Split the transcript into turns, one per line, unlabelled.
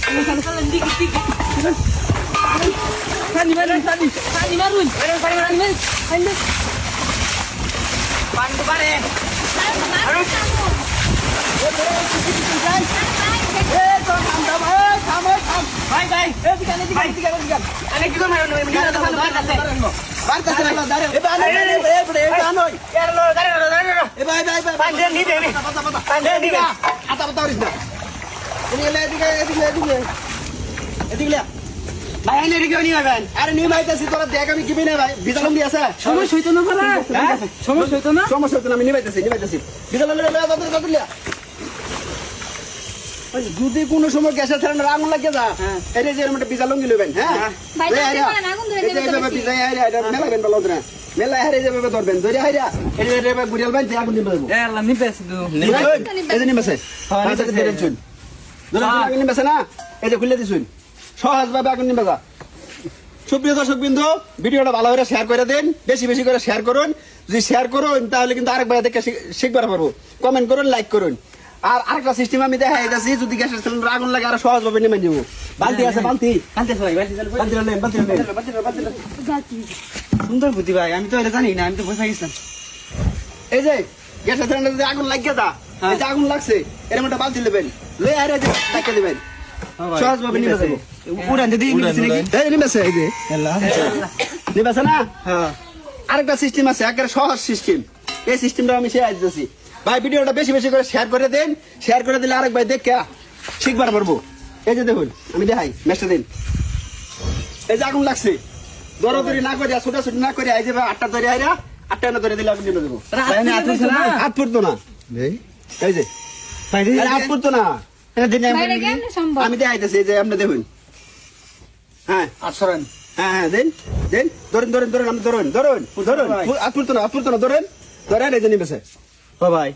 Tadi marun. Pandu pare. Harus. Bye. Ane kita marun. ভাই আইনে রেখে নিয়ে ভাই আরে নিয়ে ভাইতাছি তোরা দেখ আমি কিবে না ভাই বিজালম দি আছে সমস্যা হইতো না ভাই সমস্যা হইতো না আমি নিয়ে ভাইতাছি বিজালম লয়ে দাদা লিয়া ওই যদি কোনো সময় গ্যাসের সিলিন্ডার আগুন লাগে যা এই যে এরকম একটা বিজালম গিলো ভাই হ্যাঁ ভাই আগুন ধরে দেবে এই বিজাই আইরা এটা মেলা বেন বলো না মেলা হারে যাবে ধরবেন ধরে হাইরা এই যে রেবা গুড়িয়াল ভাই আগুন নিবে দেবো এ আল্লাহ নিবেছে তো এই যে নিবেছে হ্যাঁ ধরে চুন ধরে আগুন নিবেছে না এই যে খুলে দিছুন সহজভাবে আগুন নিবে যা সুপ্রিয় দর্শক বিন্দু ভিডিওটা ভালো করে শেয়ার করে দেন বেশি করে শেয়ার করুন যদি শেয়ার করুন তাহলে কিন্তু আরেকবার দেখে শিখবার পারবো কমেন্ট করুন লাইক করুন আর আরেকটা সিস্টেম আমি দেখাই দিচ্ছি যদি গ্যাসের সিলিন্ডার আগুন লাগে আর সহজভাবে নেমে দিব বালতি আছে বালতি সুন্দর বুদ্ধি ভাই আমি তো এটা জানি না আমি তো বসে গেছিলাম এই যে গ্যাসের সিলিন্ডার যদি আগুন লাগিয়ে দা এই যে আগুন লাগছে এর মধ্যে বালতি নেবেন লয়ে আরে টাকা দিবেন সহজভাবে নিবে যাবো উড়ান যদি নিবেছে এই যে নিবেছে না আরেকটা সিস্টেম আছে একেবারে সহজ সিস্টেম এই সিস্টেমটা আমি শেয়ার দিতেছি ভাই ভিডিওটা বেশি করে শেয়ার করে দেন শেয়ার করে দিলে আরেক ভাই দেখে শিখবার পারবো এই যে দেখুন আমি দেখাই মেসটা দিন এই যে আগুন লাগছে দৌড়াদৌড়ি না করে ছোটাছুটি না করে এই যে আটটা ধরে আইরা আটটা না ধরে দিলে আগুন নিবে দেবো হাত ফুটতো না এই যে হাত ফুটতো না আমি দেখাইতেছি যে আপনি দেখুন হ্যাঁ হ্যাঁ দেন ধরেন আপনি ধরুন হাত ফুটতো না ধরেন এই যে নিবেছে ভাই